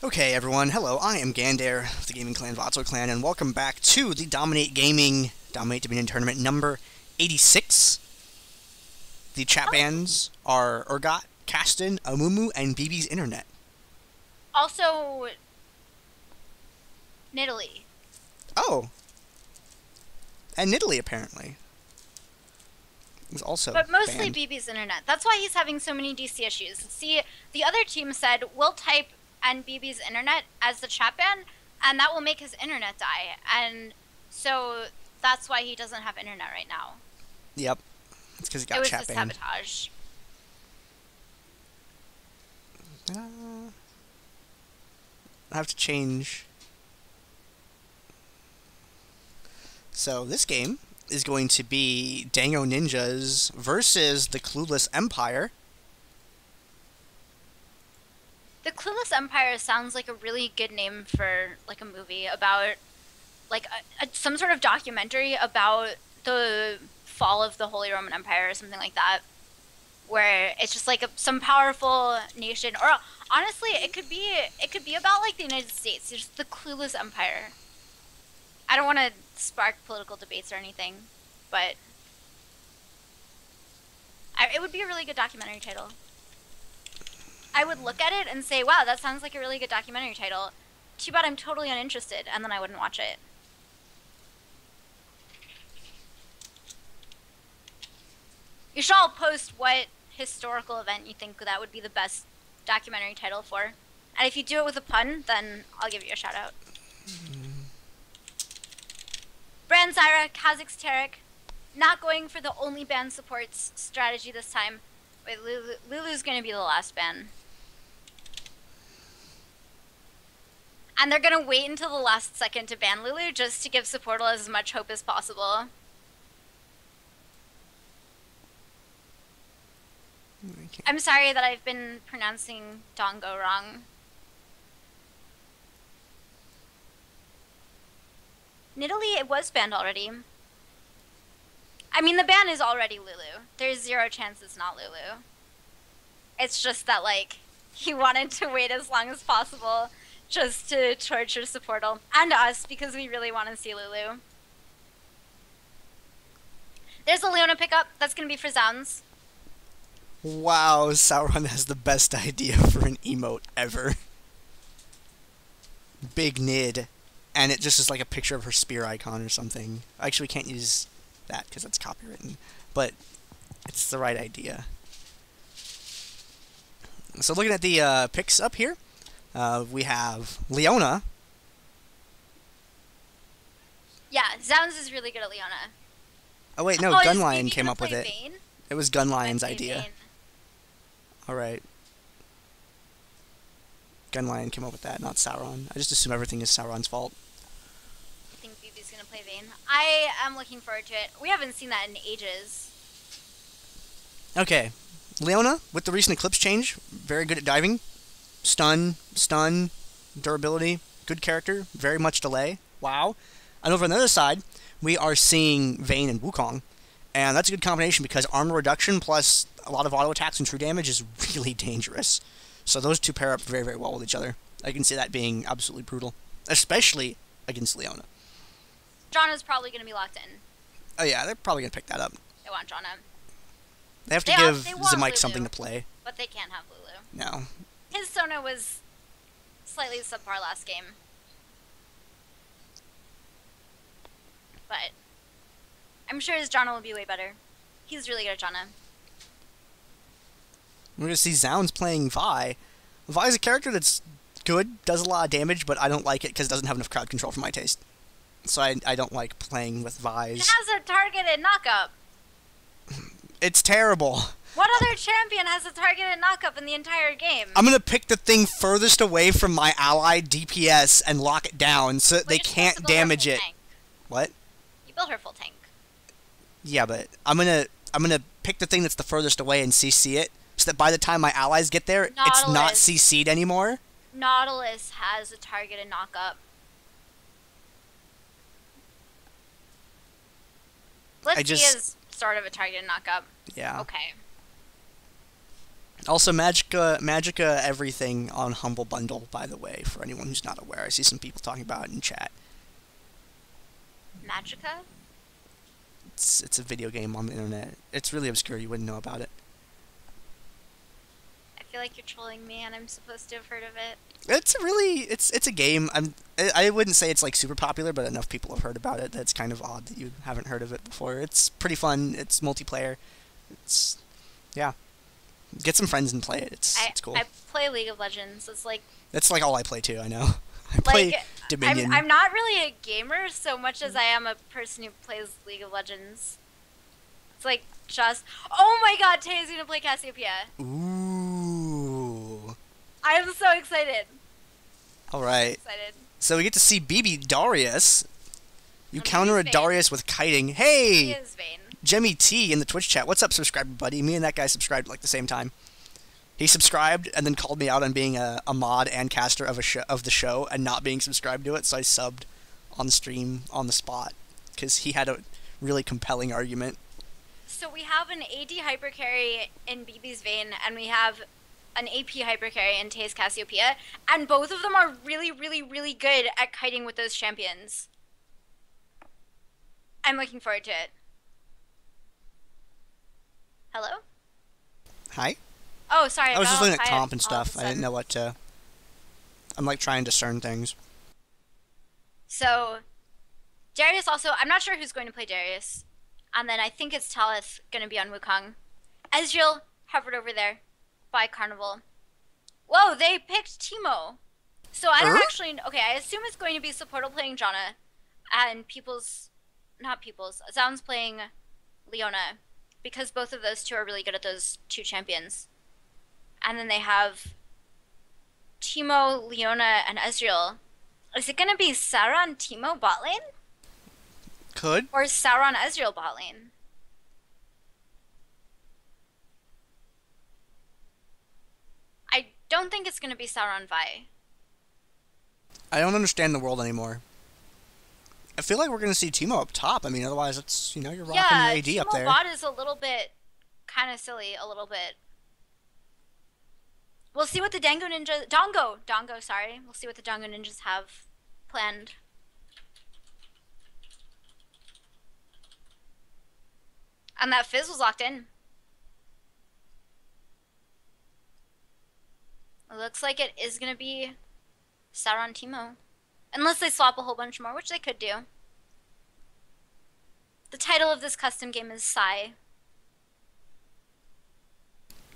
Okay, everyone. Hello, I am Gandair of the Gaming Clan, Vatso Clan, and welcome back to the Dominate Dominion Tournament number 86. The chat bands are Urgot, Kasten, Amumu, and BB's Internet. Also, Nidalee. Oh. And Nidalee, apparently. Was also But mostly banned. BB's Internet. That's why he's having so many DC issues. See, the other team said, we'll type and BB's Internet as the chat ban, and that will make his internet die. And so that's why he doesn't have internet right now. Yep. It's because he got chat banned. It was just sabotage. I have to change. So this game is going to be Dango Ninjas versus the Clueless Empire. The Clueless Empire sounds like a really good name for like a movie about like some sort of documentary about the fall of the Holy Roman Empire or something like that, where it's just like some powerful nation, or honestly it could be about like the United States. It's just the Clueless Empire. I don't want to spark political debates or anything, but it would be a really good documentary title. I would look at it and say, wow, that sounds like a really good documentary title. Too bad I'm totally uninterested, and then I wouldn't watch it. You should all post what historical event you think that would be the best documentary title for. And if you do it with a pun, then I'll give you a shout out. Brand Zyra, Kha'Zix Tarek, not going for the only ban supports strategy this time. Wait, Lulu's gonna be the last ban. And they're gonna wait until the last second to ban Lulu just to give Supportal as much hope as possible. I'm sorry that I've been pronouncing Dongo wrong. Nidalee, it was banned already. I mean, the ban is already Lulu. There's zero chance it's not Lulu. It's just that, like, he wanted to wait as long as possible just to torture Supportal. And us, because we really want to see Lulu. There's a Leona pickup. That's going to be for Zounds. Wow, Sauron has the best idea for an emote ever. Big Nid. And it just is like a picture of her spear icon or something. Actually, we can't use that because that's copywritten. But it's the right idea. So looking at the picks up here, we have Leona. Yeah, Zounds is really good at Leona. Oh wait, no, Gunlion came up with it. Vayne? It was Gunlion's idea. Vayne. Alright. Gunlion came up with that, not Sauron. I just assume everything is Sauron's fault. I think BB's gonna play Vayne. I am looking forward to it. We haven't seen that in ages. Okay. Leona, with the recent Eclipse change, very good at diving. Stun, durability, good character, very much delay. Wow. And over on the other side, we are seeing Vayne and Wukong. And that's a good combination because armor reduction plus a lot of auto attacks and true damage is really dangerous. So those two pair up very, very well with each other. I can see that being absolutely brutal, especially against Leona. Jana's probably going to be locked in. Oh yeah, they're probably going to pick that up. They want Jana. They have to give Zemike Lulu, something to play. But they can't have Lulu. No. His Sona was slightly subpar last game. But I'm sure his Jana will be way better. He's really good at Jana. We're going to see Zounds playing Vi. Vi is a character that's good, does a lot of damage, but I don't like it because it doesn't have enough crowd control for my taste. So I don't like playing with Vi's. It has a targeted knockup. It's terrible. What other champion has a targeted knockup in the entire game? I'm going to pick the thing furthest away from my ally DPS and lock it down so that they can't damage it. Tank. What? You built her full tank. Yeah, but I'm gonna pick the thing that's the furthest away and CC it, so that by the time my allies get there, it's not CC'd anymore. Nautilus has a targeted knockup. Blitzy is sort of a targeted knockup. Yeah. Okay. Also, Magica everything on Humble Bundle, by the way, for anyone who's not aware. I see some people talking about it in chat. Magica? It's a video game on the internet. It's really obscure. You wouldn't know about it. I feel like you're trolling me, and I'm supposed to have heard of it. It's a game. I wouldn't say it's like super popular, but enough people have heard about it that it's kind of odd that you haven't heard of it before. It's pretty fun. It's multiplayer. Yeah. Get some friends and play it. It's cool. I play League of Legends. That's like all I play too. I know. I play Dominion. I'm not really a gamer so much as I am a person who plays League of Legends. It's like just. Oh my God, Taya's gonna play Cassiopeia. Ooh. I'm so excited. All right. Excited. So we get to see BB Darius. You counter a Vain. Darius with kiting. Hey. He is vain. Jemmy T in the Twitch chat. What's up, subscriber buddy? Me and that guy subscribed like the same time. He subscribed and then called me out on being a mod and caster of the show and not being subscribed to it, so I subbed on stream on the spot because he had a really compelling argument. So we have an AD hypercarry in BB's Vayne, and we have an AP hypercarry in Tae's Cassiopeia, and both of them are really, really, really good at kiting with those champions. I'm looking forward to it. Hello? Hi? Oh, sorry. I was just looking at quiet comp and all of a stuff. I didn't sudden. know what to... I'm like trying to discern things. So, Darius also, I'm not sure who's going to play Darius. And then I think it's Talith going to be on Wukong. Ezreal hovered over there by Carnival. Whoa, they picked Teemo. So I don't actually... Okay, I assume it's going to be Supportal playing Janna. And Zaun's playing Leona. Because both of those two are really good at those two champions. And then they have Teemo, Leona, and Ezreal. Is it going to be Sauron, Teemo, bot lane? Could. Or Sauron, Ezreal, bot lane? I don't think it's going to be Sauron, Vi. I don't understand the world anymore. I feel like we're going to see Teemo up top. I mean, otherwise it's, you're rocking your AD Teemo up there. bot is a little bit kind of silly, a little bit. We'll see what the Dongo, sorry. We'll see what the Dongo Ninjas have planned. And that Fizz was locked in. It looks like it is going to be Sauron Teemo. Unless they swap a whole bunch more, which they could do. The title of this custom game is Sai.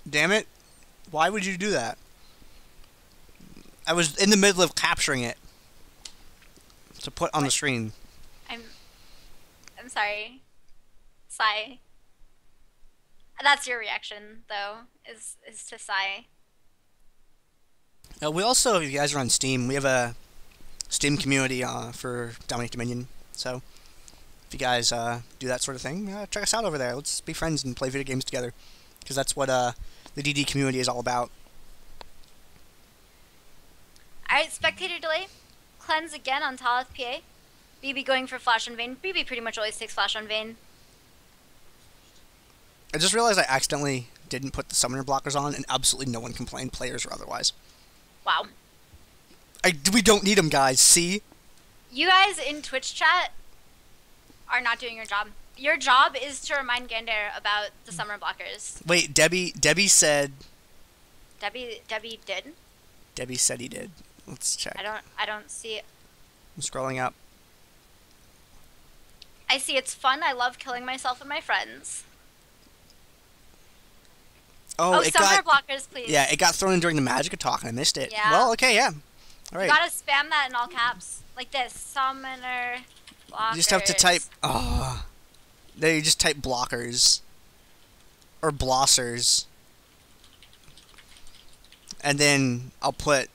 Damn it. Why would you do that? I was in the middle of capturing it to put on the screen. I'm sorry. Sai. That's your reaction, though, is to Sai. We also, if you guys are on Steam, we have a Steam community for DominateDominion. So, if you guys do that sort of thing, check us out over there. Let's be friends and play video games together. Because that's what the DD community is all about. Alright, spectator delay. Cleanse again on Talith PA. BB going for Flash on Vayne. BB pretty much always takes Flash on Vayne. I just realized I accidentally didn't put the summoner blockers on, and absolutely no one complained, players or otherwise. Wow. We don't need them, guys. See? You guys in Twitch chat are not doing your job. Your job is to remind Gandair about the summoner blockers. Wait, Debbie said... Debbie did? Debbie said he did. Let's check. I don't see it. I'm scrolling up. I see it's fun. I love killing myself and my friends. Oh, summoner blockers, please. Yeah, it got thrown in during the Magic talk and I missed it. Yeah. Well, okay, yeah. All right. You gotta spam that in all caps. Like this. Summoner blockers. You just have to type... Oh. There, you just type blockers. Or blossers. And then I'll put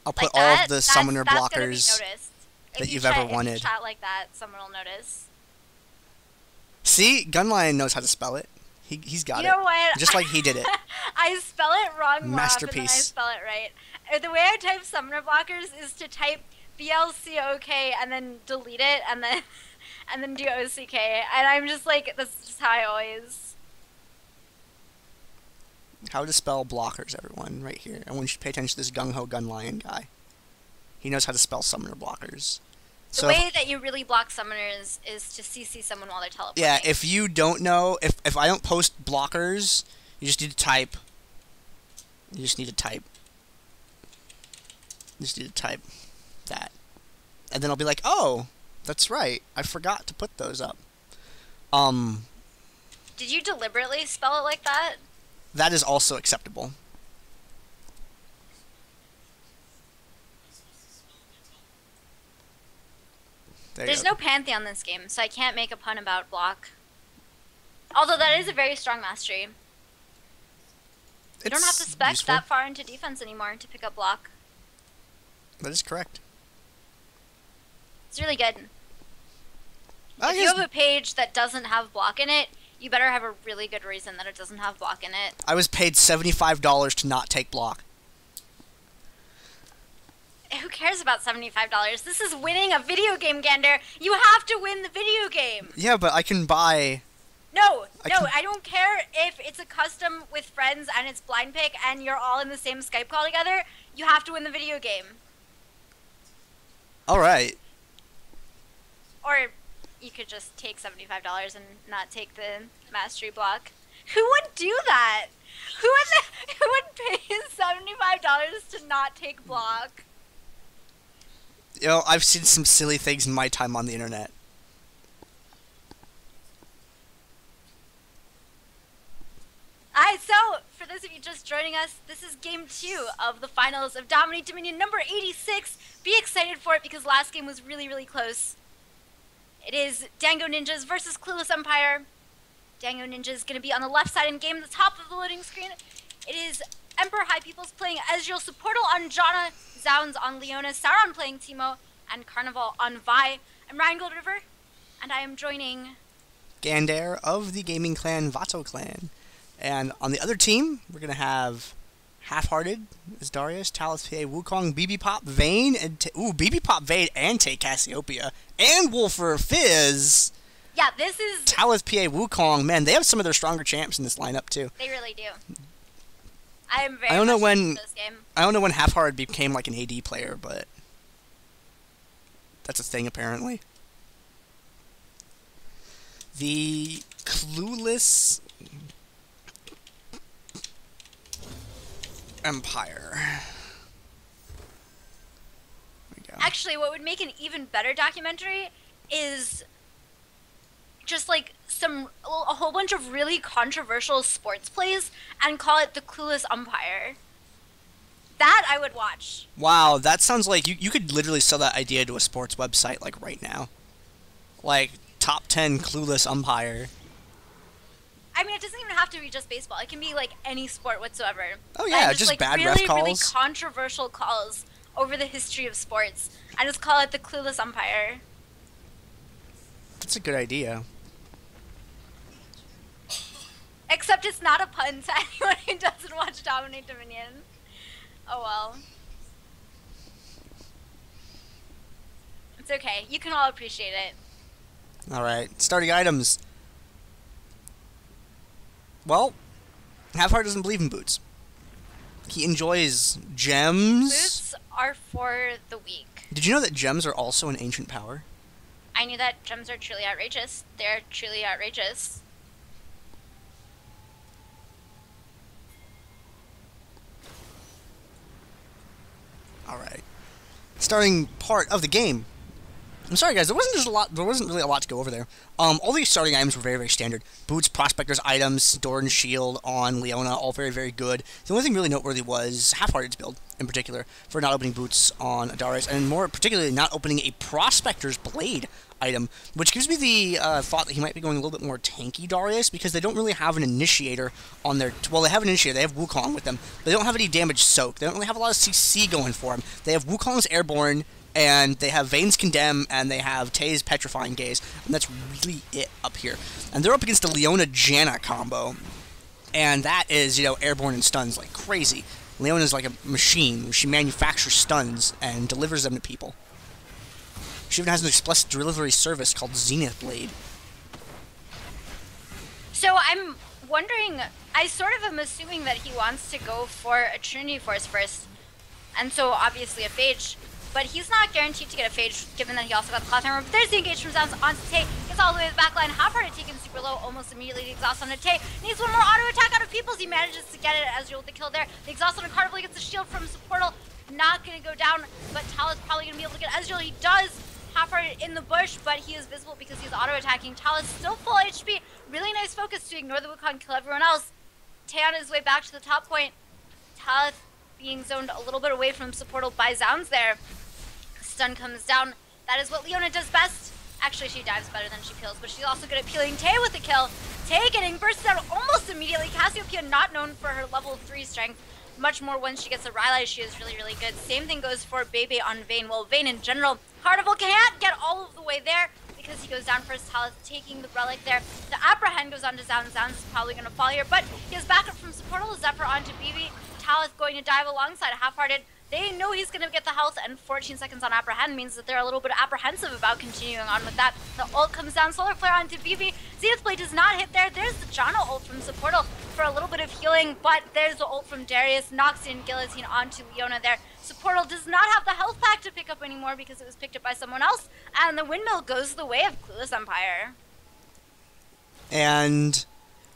all of the summoner blockers that you've ever wanted. If you chat like that, someone will notice. See? Gunlion knows how to spell it. He's got it. You know what? Just like he did it. I spell it wrong more often than I Masterpiece. spell it right. The way I type summoner blockers is to type BLCOK and then delete it and then do OCK. And I'm just like, that's just how I always... How to spell blockers, everyone, right here. I want you to pay attention to this gung-ho gun lion guy. He knows how to spell summoner blockers. The way that you really block summoners is to CC someone while they're teleporting. Yeah, if you don't know, if I don't post blockers, you just need to type. You just need to type. You just need to type that. And then I'll be like, oh, that's right. I forgot to put those up. Did you deliberately spell it like that? That is also acceptable. There's no Pantheon in this game, so I can't make a pun about block. Although that is a very strong mastery. You don't have to spec that far into defense anymore to pick up block. That is correct. It's really good. If you have a page that doesn't have block in it, you better have a really good reason that it doesn't have block in it. I was paid $75 to not take block. Who cares about $75? This is winning a video game, Gandair. You have to win the video game. Yeah, but I can buy... No, I don't care if it's a custom with friends and it's blind pick and you're all in the same Skype call together. You have to win the video game. Alright. Or you could just take $75 and not take the mastery block. Who would do that? Who would pay $75 to not take block? You know, I've seen some silly things in my time on the internet. Alright, so, for those of you just joining us, this is game 2 of the finals of Dominate Dominion number 86. Be excited for it because last game was really, really close. It is Dango Ninjas versus Clueless Empire. Dango Ninjas going to be on the left side in game, the top of the loading screen. It is Emperor High Peoples playing Ezreal, Supportal on Janna, Zounds on Leona, Sauron playing Teemo, and Carnival on Vi. I'm RheingoldRiver, and I am joining Gandair of the gaming clan Vato Clan. And on the other team, we're going to have Half-Hearted as Darius, Talus PA, Wukong, BB Pop, Vayne, and BB Pop, Vayne, and Take Cassiopeia, and Wolfer Fizz. Yeah, this is... Talus PA, Wukong, man, they have some of their stronger champs in this lineup, too. They really do. I am very I don't know when this game. I don't know when Half-Hearted became like an AD player, but that's a thing apparently. The Clueless Empire. Actually, what would make an even better documentary is just like a whole bunch of really controversial sports plays and call it the Clueless Umpire. That I would watch. Wow, that sounds like you could literally sell that idea to a sports website like right now. Like top 10 Clueless Umpire. I mean, it doesn't even have to be just baseball. It can be like any sport whatsoever. Oh yeah, and just like bad really, ref calls. Really controversial calls over the history of sports. And just call it the Clueless Umpire. That's a good idea. Except it's not a pun to anyone who doesn't watch Dominate Dominion. Oh well. It's okay. You can all appreciate it. Alright, starting items. Well, Half-Heart doesn't believe in boots. He enjoys gems. Boots are for the weak. Did you know that gems are also an ancient power? I knew that gems are truly outrageous. They're truly outrageous. Alright. Starting part of the game. I'm sorry guys, there wasn't really a lot to go over there. All these starting items were very, very standard. Boots, Prospector's items, Door and Shield on Leona, all very, very good. The only thing really noteworthy was Half-Hearted's build, in particular, for not opening Boots on Darius, and more particularly not opening a Prospector's Blade item, which gives me the thought that he might be going a little bit more tanky Darius, because they don't really have an initiator on their... Well, they have an initiator, they have Wukong with them, but they don't have any damage soak. They don't really have a lot of CC going for them. They have Wukong's Airborne, and they have Vayne's Condemn, and they have Tay's Petrifying Gaze, and that's really it up here. And they're up against the Leona-Janna combo, and that is, you know, airborne and stuns like crazy. Leona's like a machine. She manufactures stuns and delivers them to people. She even has an express delivery service called Zenith Blade. So I'm wondering, I sort of am assuming that he wants to go for a Trinity Force first, and so obviously a Phage, but he's not guaranteed to get a Phage given that he also got the Cloth Hammer. But there's the engage from Sounds onto Tay, gets all the way to the back line, half-hearted taken super low, almost immediately the exhaust onto Tay, needs one more auto attack out of Peoples, he manages to get it as with the kill there. The exhaust on Carnival gets the shield from Supportal, not gonna go down, but Tal's probably gonna be able to get Ezreal. He does half-hearted in the bush, but he is visible because he's auto-attacking. Tal's still full HP, really nice focus to ignore the Wukong, kill everyone else. Tay on his way back to the top point. Tal being zoned a little bit away from Supportal by Zounds there. Stun comes down. That is what Leona does best. Actually, she dives better than she peels, but she's also good at peeling. Tay with the kill. Tay getting bursted out almost immediately. Cassiopeia not known for her level 3 strength. Much more once she gets a Rylai, she is really, really good. Same thing goes for Bebe on Vayne. Well, Vayne in general, Carnival can't get all of the way there because he goes down first. Talith taking the relic there. The Apprehend goes on to Zounds. Zounds is probably going to fall here, but he has backup from Supportal. Zephyr onto Bebe. Talith going to dive alongside half-hearted. They know he's going to get the health, and 14 seconds on Apprehend means that they're a little bit apprehensive about continuing on with that. The ult comes down, Solar Flare onto BB. Zenith Blade does not hit there. There's the Janna ult from Supportal for a little bit of healing, but there's the ult from Darius. Knocks in Guillotine onto Leona there. Supportal does not have the health pack to pick up anymore because it was picked up by someone else, and the windmill goes the way of Clueless Empire. And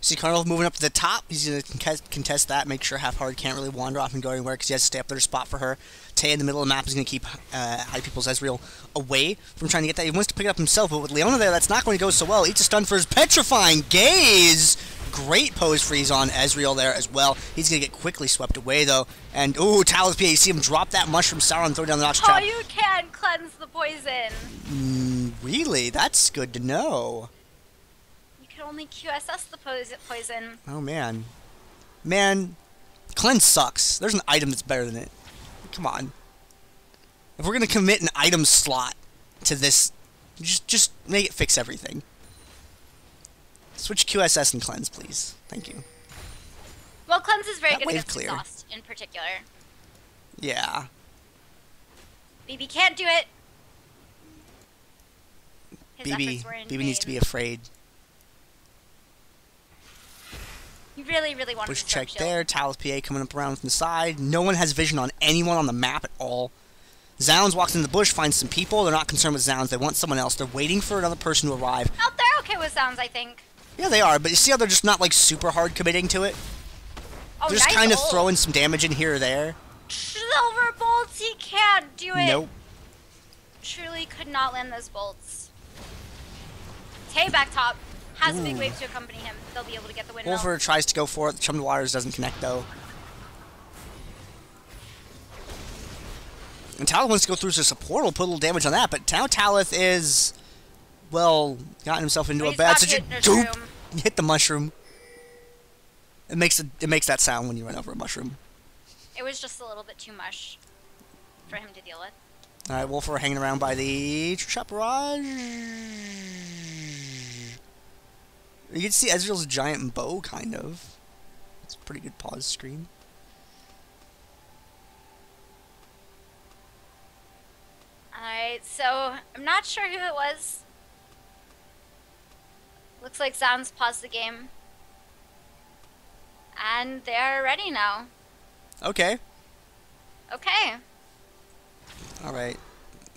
see Carnival moving up to the top. He's going to contest that, make sure Half-Hearted can't really wander off and go anywhere because he has to stay up there to spot for her. Tay in the middle of the map is going to keep High People's Ezreal away from trying to get that. He wants to pick it up himself, but with Leona there, that's not going to go so well. Eats a stun for his Petrifying Gaze. Great pose freeze on Ezreal there as well. He's going to get quickly swept away, though. And, ooh, Talus PA, you see him drop that Mushroom Sauron and throw down the Nox Trap. Oh, you can cleanse the poison. Really? That's good to know. Only QSS the poison. Oh man. Man, cleanse sucks. There's an item that's better than it. Come on. If we're gonna commit an item slot to this, just make it fix everything. Switch QSS and cleanse, please. Thank you. Well, cleanse is very That good wave against clear. exhaust in particular. Yeah. BB can't do it. His BB efforts were in needs vain. to be afraid. You really, really want Push to check shield. there. Talus PA coming up around from the side. No one has vision on anyone on the map at all. Zounds walks in the bush, finds some people. They're not concerned with Zounds. They want someone else. They're waiting for another person to arrive. Oh, they're okay with sounds, I think. Yeah, they are, but you see how they're just not, like, super hard committing to it? Oh, They're just nice kind of ult. throwing some damage in here or there. Silver bolts, he can't do it. Nope. Truly could not land those bolts. Tay back top. Has a big wave to accompany him. They'll be able to get the windmill. Wolfer tries to go for it. The Chum Waters doesn't connect, though. And Talith wants to go through to support. Will put a little damage on that, but now Talith is, well, gotten himself into a He's bad not situation. hitting a Doop! shroom. Hit the mushroom. It makes that sound when you run over a mushroom. It was just a little bit too much for him to deal with. All right, Wolfer hanging around by the trap barrage. You can see Ezreal's giant bow, kind of. It's a pretty good pause screen. Alright, so I'm not sure who it was. Looks like Zounds paused the game. And they're ready now. Okay. Okay. Alright.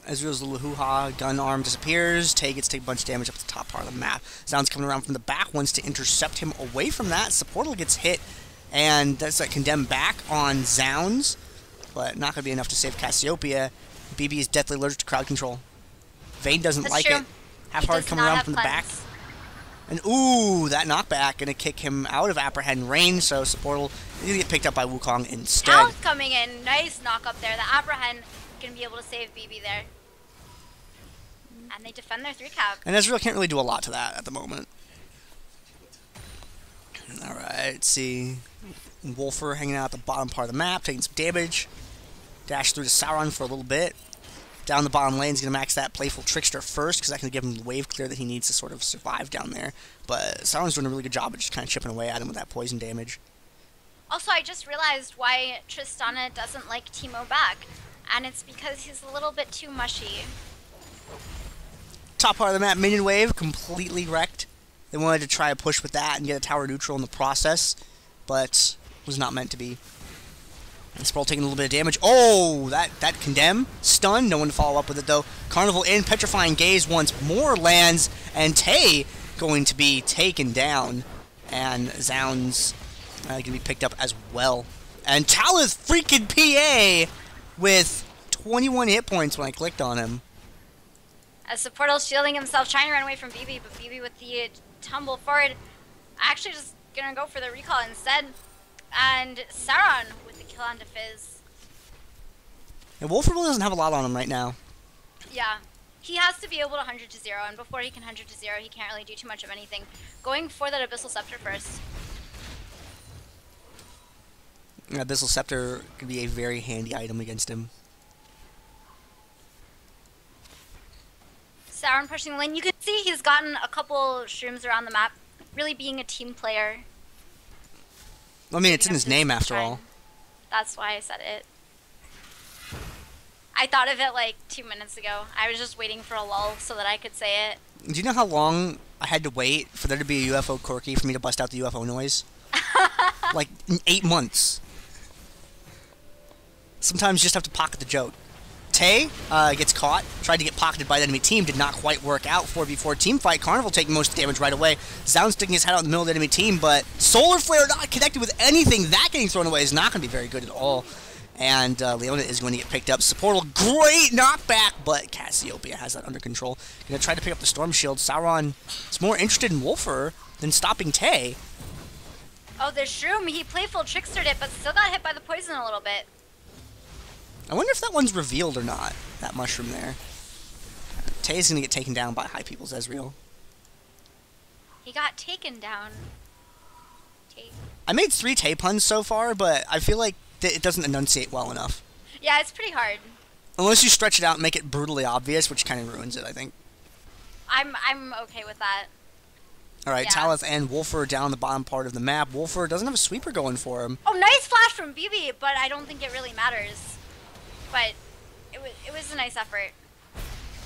Ezreal's little hoo-ha gun arm disappears. Tay gets to take a bunch of damage up the top part of the map. Zounds coming around from the back, wants to intercept him away from that. Supportal gets hit, and that's that condemn back on Zounds, but not going to be enough to save Cassiopeia. BB is deathly allergic to crowd control. Vayne doesn't That's like true. it. Half-Hard does coming not around have from the back. cleanse. And ooh, that knockback going to kick him out of Apprehend range, so Supportal is going to get picked up by Wukong instead. Tal's coming in. Nice knock up there. The Apprehend can be able to save BB there. And they defend their 3-cap. And Ezreal can't really do a lot to that at the moment. Alright, let's see. Wolfer hanging out at the bottom part of the map, taking some damage. Dash through to Sauron for a little bit. Down the bottom lane, he's going to max that Playful Trickster first, because that can give him the wave clear that he needs to sort of survive down there. But Sauron's doing a really good job of just kind of chipping away at him with that poison damage. Also, I just realized why Tristana doesn't like Teemo back. And it's because he's a little bit too mushy. Top part of the map, minion wave, completely wrecked. They wanted to try a push with that and get a tower neutral in the process, but was not meant to be. And Sprawl taking a little bit of damage. Oh, that condemn. Stun. No one to follow up with it, though. Carnival in. Petrifying Gaze once more lands. And Tay going to be taken down. And Zounds going to be picked up as well. And Talith freaking PA with 21 hit points when I clicked on him. As Supportal's shielding himself, trying to run away from BB, but BB with the tumble forward. Actually just going to go for the recall instead. And Sauron with the kill on Fizz. Yeah, Wolf really doesn't have a lot on him right now. Yeah. He has to be able to 100 to 0, and before he can 100 to 0, he can't really do too much of anything. Going for that Abyssal Scepter first. Abyssal Scepter could be a very handy item against him. Sauron pushing the lane. You can see he's gotten a couple shrooms around the map, really being a team player. I mean, it's in his name after all. That's why I said it. I thought of it like 2 minutes ago. I was just waiting for a lull so that I could say it. Do you know how long I had to wait for there to be a UFO Corky for me to bust out the UFO noise? Like 8 months. Sometimes you just have to pocket the joke. Tay gets caught, tried to get pocketed by the enemy team, did not quite work out. 4v4 team fight. Carnival taking most of the damage right away. Zound sticking his head out in the middle of the enemy team, but Solar Flare not connected with anything. That getting thrown away is not going to be very good at all. And Leona is going to get picked up. Supportal, great knockback, but Cassiopeia has that under control. Going to try to pick up the Storm Shield. Sauron is more interested in Wolfer than stopping Tay. Oh, the Shroom, he playful trickstered it, but still got hit by the poison a little bit. I wonder if that one's revealed or not, that mushroom there. Tay's going to get taken down by High People's Ezreal. He got taken down. Tay. I made 3 Tay puns so far, but I feel like it doesn't enunciate well enough. Yeah, it's pretty hard. Unless you stretch it out and make it brutally obvious, which kind of ruins it, I think. I'm okay with that. Alright, Yeah. Talith and Wolfer down the bottom part of the map. Wolfer doesn't have a sweeper going for him. Oh, nice flash from BB, but I don't think it really matters. But it was a nice effort.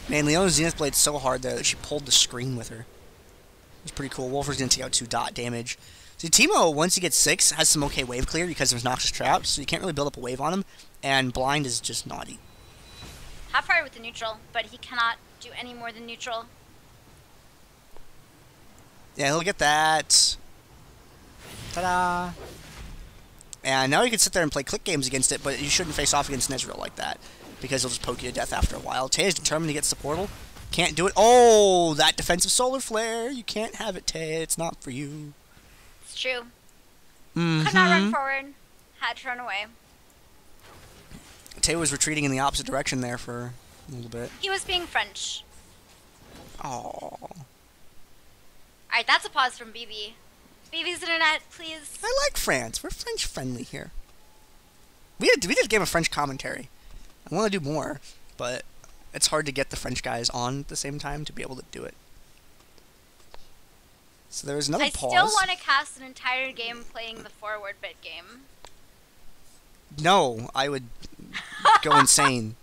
Man, Leona's Zenith played so hard there that she pulled the screen with her. It was pretty cool. Wolfer's going to take out 2 dot damage. See, Teemo, once he gets 6, has some okay wave clear because there's Noxious Traps, so you can't really build up a wave on him, and Blind is just naughty. Half fire with the neutral, but he cannot do any more than neutral. Yeah, he'll get that. Ta-da! And now you can sit there and play click games against it, but you shouldn't face off against Nezreal like that, because he'll just poke you to death after a while. Tay is determined to get Supportal. Can't do it. Oh, that defensive Solar Flare. You can't have it, Tay. It's not for you. It's true. Mm-hmm. Could not run forward. Had to run away. Tay was retreating in the opposite direction there for a little bit. He was being French. Oh. Alright, that's a pause from BB. BB's internet, please. I like France. We're French friendly here. We did a game of French commentary. I want to do more, but it's hard to get the French guys on at the same time to be able to do it. So there was another pause. I still want to cast an entire game playing the forward bit game. No, I would go insane.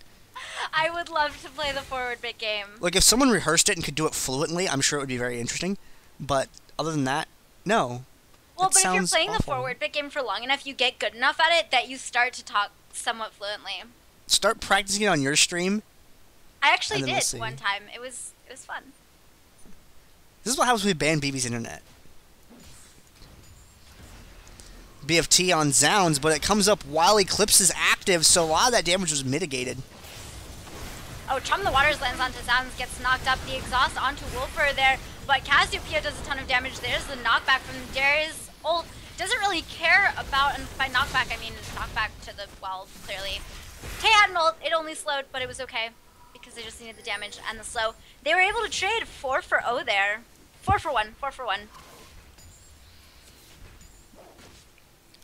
I would love to play the forward bit game. Like, if someone rehearsed it and could do it fluently, I'm sure it would be very interesting. But other than that, no. Well, but if you're playing the awful. forward bit game for long enough, you get good enough at it that you start to talk somewhat fluently. Start practicing it on your stream. I actually we'll did see. one time. It was fun. This is what happens when we ban BB's internet. BFT on Zounds, but it comes up while Eclipse is active, so a lot of that damage was mitigated. Oh, Chum the Waters lands onto Sounds, gets knocked up. The exhaust onto Wolfer there, but Cassiopeia does a ton of damage. There's the knockback from Darius. Ult doesn't really care about, and by knockback I mean knockback to the well, clearly. Tay had an ult, it only slowed, but it was okay because they just needed the damage and the slow. They were able to trade 4 for 0 there. 4 for 1, 4 for 1.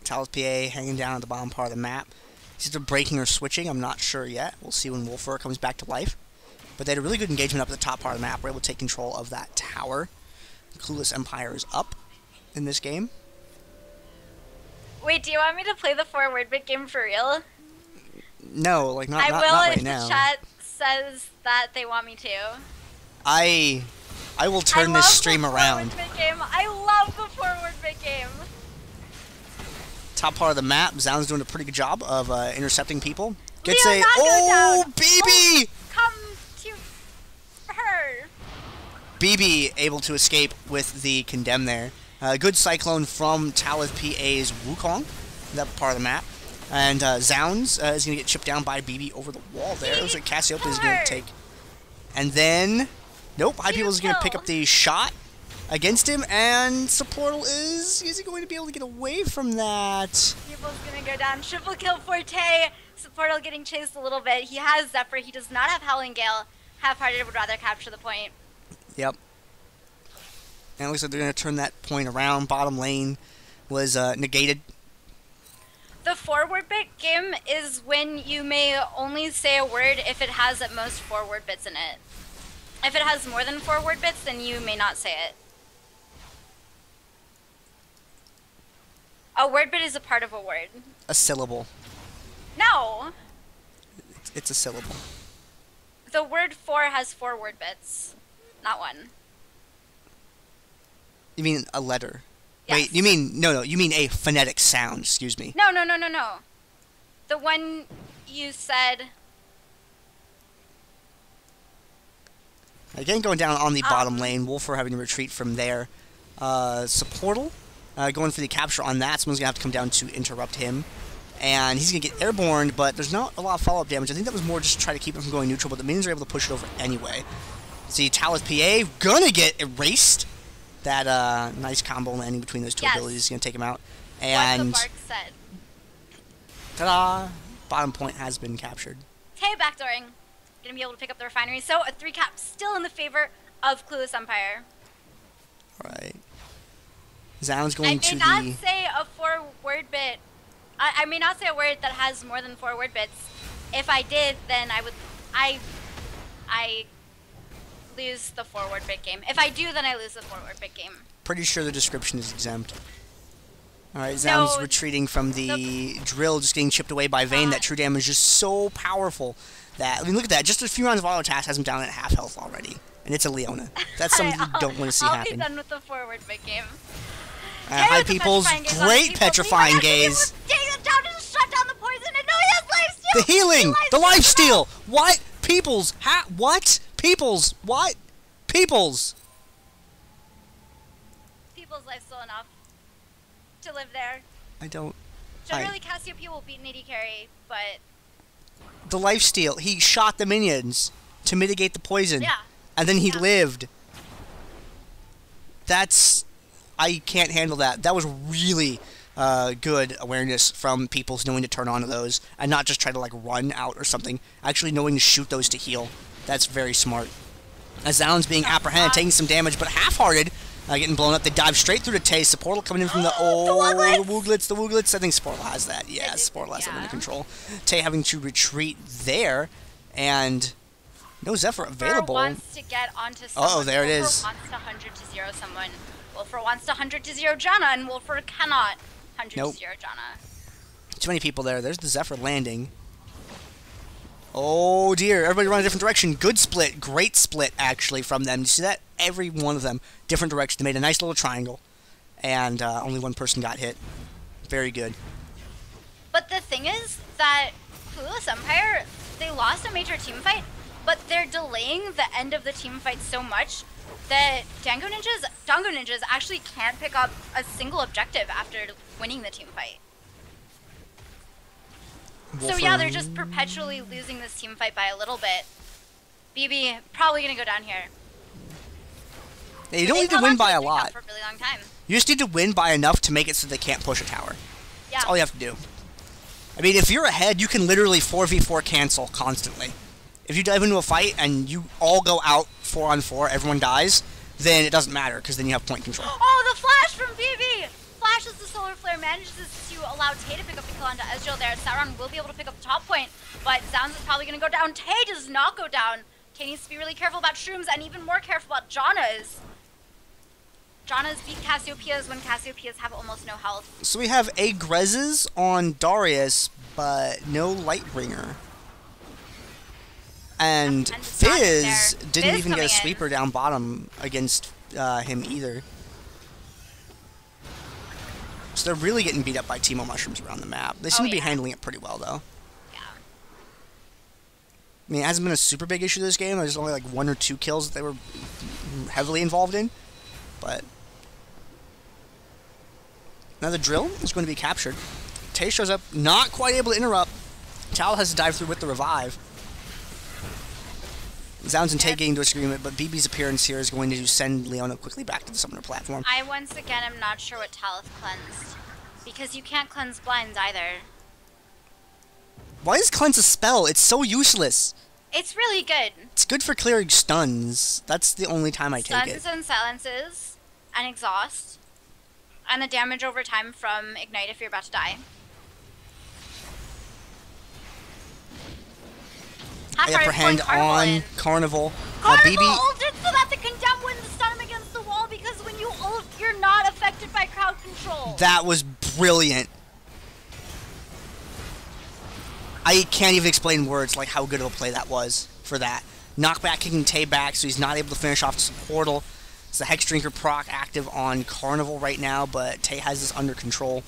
Talith PA hanging down at the bottom part of the map. Is it breaking or switching? I'm not sure yet. We'll see when Wolfer comes back to life. But they had a really good engagement up at the top part of the map. We're able to take control of that tower. Clueless Empire is up in this game. Wait, do you want me to play the forward bit game for real? No, like not I not will right if now. the chat says that they want me to. I I will turn this stream around. Game. I love the forward mid game. Top part of the map, Zound's doing a pretty good job of intercepting people. Gets Leo, oh, BB! Come to her. BB able to escape with the condemn there. Good cyclone from Talith PA's Wukong, that part of the map. And Zounds is going to get chipped down by BB over the wall there. Looks like Cassiopeia is going to take. And then, nope, High People is going to pick up the shot against him. And Supportal is he going to be able to get away from that? People's going to go down. Triple kill for Tay. Supportal getting chased a little bit. He has Zephyr. He does not have Howling Gale. Half-Hearted would rather capture the point. Yep. And it looks like they're going to turn that point around. Bottom lane was negated. The forward bit game is when you may only say a word if it has at most 4 word bits in it. If it has more than 4 word bits, then you may not say it. A word bit is a part of a word. A syllable. No! It's a syllable. The word for has 4 word bits, not 1. You mean a letter? Yes. Wait, you mean, no, you mean a phonetic sound, excuse me. No. The one you said... Again, going down on the bottom lane, Wolfer having to retreat from there. Supportal, going for the capture on that, someone's going to have to come down to interrupt him. And he's going to get airborne, but there's not a lot of follow-up damage. I think that was more just to try to keep him from going neutral, but the minions are able to push it over anyway. See, Talith PA gonna get erased. That nice combo landing between those two abilities is going to take him out. And what the Bark said. Ta-da! Bottom point has been captured. Tay backdooring. Going to be able to pick up the refinery. So a 3 cap still in the favor of Clueless Empire. Alright. Zound's going to the... I may not say a 4 word bit. I may not say a word that has more than 4 word bits. If I did, then I would... I lose the 4 word bit game. If I do, then I lose the 4 word bit game. Pretty sure the description is exempt. Alright, Zound's retreating from the drill, just getting chipped away by Vayne. That true damage is so powerful that, I mean, look at that. Just a few rounds of auto attacks has him down at half health already. And it's a Leona. That's something you don't want to see happen. I'll be done with the 4 word bit game. High People's great petrifying gaze. Take it down to shut down the poison and no, he has lifesteal! The healing! The lifesteal! What? People's? What? People's? What? People's? People's lifesteal enough to live there. I don't... Generally, Cassiopeia will beat an AD carry, but... The lifesteal. He shot the minions to mitigate the poison. Yeah. And then he lived. That's... I can't handle that. That was really good awareness from people knowing to turn on to those and not just try to like run out or something. Actually knowing to shoot those to heal. That's very smart. As Zound's being apprehended, taking some damage, but half-hearted, getting blown up. They dive straight through to Tay. Supportal coming in from the the Wooglets. I think Supportal has that. Yeah, Supportal has that under control. Tay having to retreat there, and no Zephyr available. Wolfer wants to get onto someone. Oh, there it is. Wolfer wants to 100 to 0 someone. Wolfer wants to 100 to 0 Janna, and Wolfer cannot 100 to 0 Janna. Too many people there. There's the Zephyr landing. Oh dear, everybody run a different direction. Good split, great split actually from them. You see that? Every one of them, different direction. They made a nice little triangle, and only one person got hit. Very good. But the thing is that Clueless Empire, they lost a major team fight, but they're delaying the end of the team fight so much that Dango Ninjas actually can't pick up a single objective after winning the team fight. So yeah, they're just perpetually losing this team fight by a little bit. BB probably gonna go down here. Yeah, you don't need to win by a lot. For a really long time. You just need to win by enough to make it so they can't push a tower. Yeah. That's all you have to do. I mean, if you're ahead, you can literally 4v4 cancel constantly. If you dive into a fight and you all go out 4-on-4, everyone dies, then it doesn't matter because then you have point control. Oh, the flash from BB! Flashes the solar flare, manages to allow Tay to pick up the kill onto Ezreal there. Sauron will be able to pick up the top point, but Zounds is probably going to go down. Tay does not go down. Tay needs to be really careful about shrooms and even more careful about Janna's. Janna's beat Cassiopeia's when Cassiopeia's have almost no health. So we have Agrez's on Darius, but no Lightbringer. And And it's not Fizz there. didn't Fizz even get a coming in. sweeper down bottom against him either. So they're really getting beat up by Teemo Mushrooms around the map. They seem to be handling it pretty well, though. Yeah. I mean, it hasn't been a super big issue this game. There's only like 1 or 2 kills that they were heavily involved in. But now the drill is going to be captured. Tay shows up, not quite able to interrupt. Tal has to dive through with the revive. Zounds and Tay getting to a disagreement, but BB's appearance here is going to send Leona quickly back to the summoner platform. I once again am not sure what Talith cleansed. Because you can't cleanse blinds either. Why does cleanse a spell? It's so useless. It's really good. It's good for clearing stuns. That's the only time I take it. Stuns and silences, and exhaust, and the damage over time from ignite if you're about to die. Upper hand on Carnival. Carnival BB ulted so that the Condemn wouldn't stun him against the wall because when you ult, you're not affected by crowd control. That was brilliant. I can't even explain words like how good of a play that was for that. Knockback kicking Tay back so he's not able to finish off the portal. It's the Hex Drinker proc active on Carnival right now, but Tay has this under control.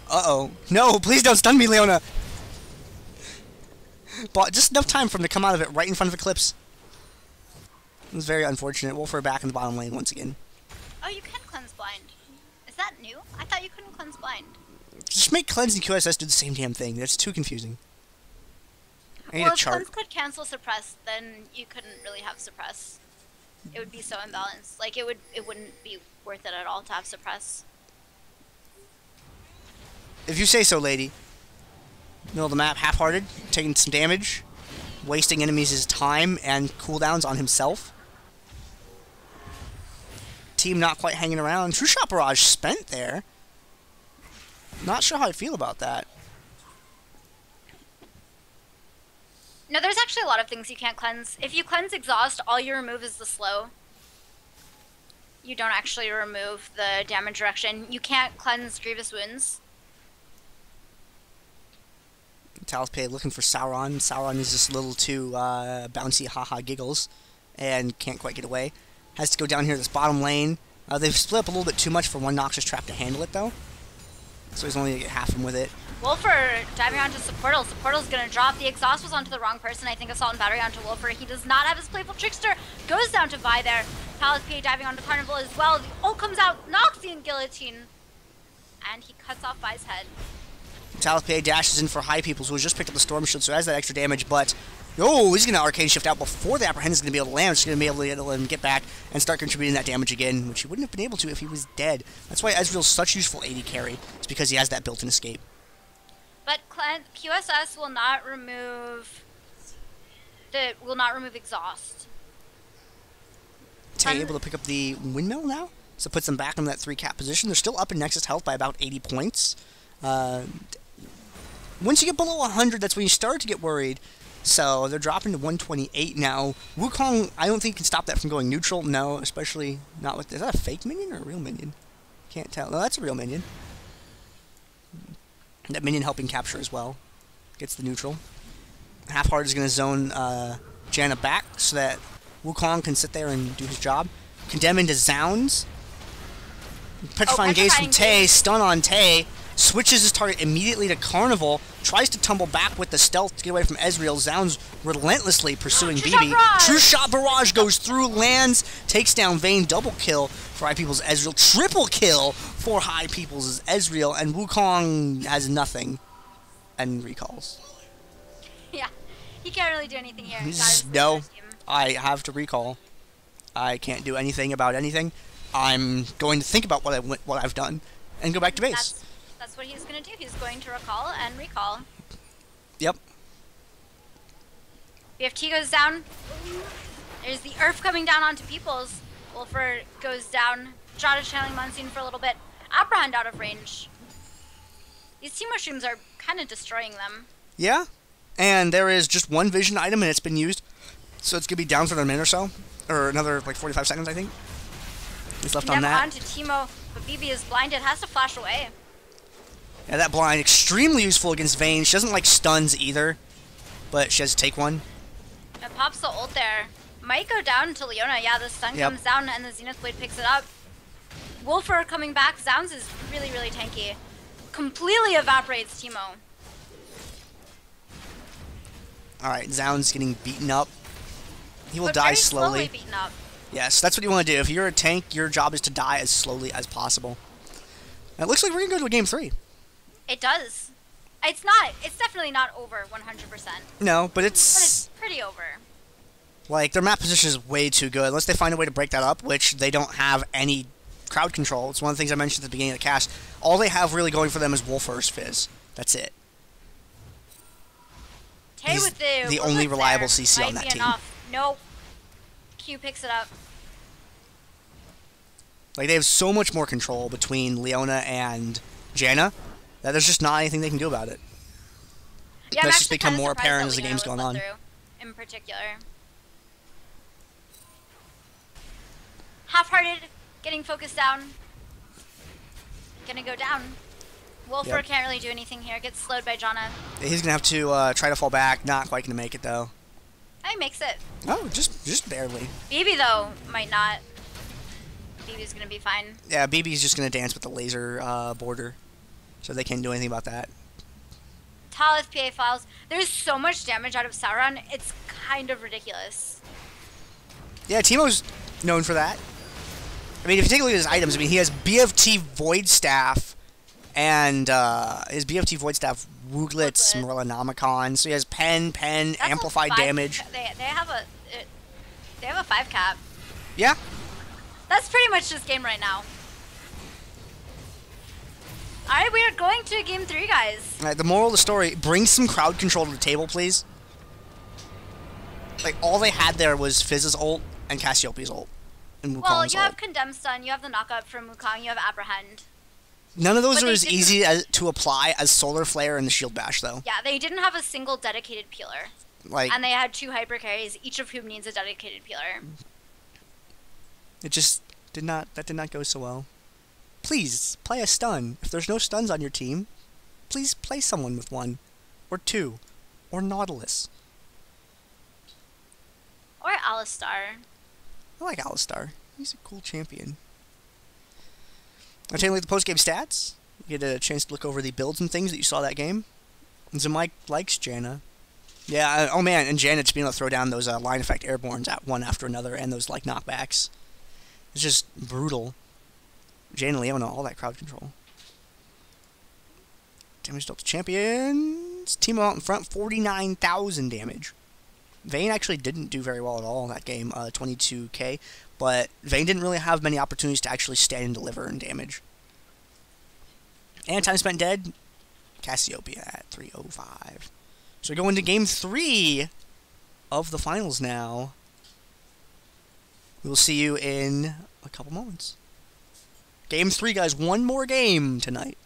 Uh-oh. No, please don't stun me, Leona! But just enough time for him to come out of it right in front of Eclipse. It was very unfortunate. Wolfer back in the bottom lane once again. Oh, you can cleanse blind. Is that new? I thought you couldn't cleanse blind. Just make cleanse and QSS do the same damn thing. That's too confusing. I need Well, a if chart. cleanse could cancel suppress, then you couldn't really have suppress. It would be so imbalanced. Like it wouldn't be worth it at all to have suppress. If you say so, lady. Middle of the map, half-hearted, taking some damage, wasting enemies' time and cooldowns on himself. Team not quite hanging around. True Shot Barrage spent there. Not sure how I feel about that. No, there's actually a lot of things you can't cleanse. If you cleanse exhaust, all you remove is the slow. You don't actually remove the damage reduction. You can't cleanse grievous wounds. Talithpay looking for Sauron. Sauron is just a little too bouncy, haha giggles, and can't quite get away. Has to go down here to this bottom lane. They've split up a little bit too much for one Noxious Trap to handle it, though. So he's only going to get half him with it. Wolfer diving onto Supportal. Supportal's going to drop. The exhaust was onto the wrong person. I think Assault and Battery onto Wolfer. He does not have his Playful Trickster. Goes down to Vi there. Talithpay diving onto Carnival as well. The ult comes out, knocks the Guillotine, and he cuts off Vi's head. Talithpay dashes in for High Peoples, who has just picked up the Storm Shield, so has that extra damage, but... Oh, he's going to Arcane Shift out before the Apprehend is going to be able to land. Just going to be able to let him get back and start contributing that damage again, which he wouldn't have been able to if he was dead. That's why Ezreal's such useful AD carry. It's because he has that built-in escape. But QSS will not remove... will not remove exhaust. Tay able to pick up the Windmill now? So it puts them back in that 3-cap position. They're still up in Nexus health by about 80 points. Once you get below 100, that's when you start to get worried. So they're dropping to 128 now. Wukong, I don't think can stop that from going neutral. No, especially not with... Is that a fake minion or a real minion? Can't tell. No, that's a real minion. That minion helping capture as well. Gets the neutral. Half-Heart is going to zone Janna back so that Wukong can sit there and do his job. Condemn into Zounds. Petrifying Gaze from Tay. Stun on Tay. Switches his target immediately to Carnival. Tries to tumble back with the stealth to get away from Ezreal. Zounds relentlessly pursuing BB. True Shot Barrage goes through, lands, takes down Vayne. Double kill for High People's Ezreal. Triple kill for High People's Ezreal. And Wukong has nothing. And recalls. Yeah, he can't really do anything here. No, I have to recall. I can't do anything about anything. I'm going to think about what I've done and go back to base. That's what he's going to do. He's going to recall and recall. Yep. BFT goes down. There's the Earth coming down onto Peoples. Wolfer goes down. Jada channeling Monsignor for a little bit. Apprehend out of range. These Team Mushrooms are kind of destroying them. Yeah. And there is just one vision item and it's been used. So it's going to be down for another minute or so. Or another, like, 45 seconds, I think. It's left on that. Onto Teemo, but BB is blinded. Has to flash away. Yeah, that blind, extremely useful against Vayne. She doesn't like stuns either. but she has to take one. It pops the ult there. Might go down to Leona. Yeah, the stun comes down and the Zenith Blade picks it up. Wolfer coming back. Zounds is really, really tanky. Completely evaporates Teemo. Alright, Zounds getting beaten up. He will But die very slowly. beaten up. Yes, that's what you want to do. If you're a tank, your job is to die as slowly as possible. And it looks like we're going to go to a game 3. It does. It's not. It's definitely not over 100%. No, but But it's... it's pretty over. Like, their map position is way too good. Unless they find a way to break that up, which they don't have any crowd control. It's one of the things I mentioned at the beginning of the cast. All they have really going for them is Wolfer's Fizz. That's it. Tay He's with the the only Wolfers reliable there. CC Might on that be team. Enough. Nope. Q picks it up. Like, they have so much more control between Leona and Janna that there's just not anything they can do about it. Yeah, I'm That's just actually become kinda more surprised apparent that as the Leona game's was going let on. through, in particular. Half-hearted, getting focused down. Gonna go down. Wolfer Yep. can't really do anything here. Gets slowed by Janna. He's going to have to try to fall back. Not quite going to make it, though. He makes it. Oh, just barely. BB, though, might not. BB's gonna be fine. Yeah, BB's just going to dance with the laser border. So they can't do anything about that. Talith PA files. There's so much damage out of Sauron, it's kind of ridiculous. Yeah, Teemo's known for that. I mean, if you take a look at his items, I mean, he has BFT Void Staff and his BFT Void Staff Wooglets, Wooglet. Morellonomicon. So he has pen, That's a amplified 5 damage. They have a 5 cap. Yeah. That's pretty much this game right now. Alright, we are going to game 3, guys. All right, the moral of the story, bring some crowd control to the table, please. Like, all they had there was Fizz's ult and Cassiopeia's ult. And Well, Wukong's you have ult. Condemn Stun, you have the knockup from Wukong, you have Apprehend. None of those but are they as didn't- easy to apply as Solar Flare and the Shield Bash, though. Yeah, they didn't have a single dedicated peeler. Like, And they had 2 hyper carries, each of whom needs a dedicated peeler. it just that did not go so well. Please, play a stun. If there's no stuns on your team, please play someone with 1. Or 2. Or Nautilus. Or Alistar. I like Alistar. He's a cool champion. I'll tell you, like, the post-game stats. You get a chance to look over the builds and things that you saw that game. And Mike likes Janna. Yeah, oh man, and Janna just being able to throw down those line effect airborns at one after another, and those, like, knockbacks. It's just brutal. Janna, Leona, all that crowd control. Damage dealt to champions. Teemo out in front, 49,000 damage. Vayne actually didn't do very well at all in that game, 22k, but Vayne didn't really have many opportunities to actually stand and deliver in damage. And time spent dead, Cassiopeia at 305. So we go into game 3 of the finals now. We will see you in a couple moments. Game 3, guys. One more game tonight.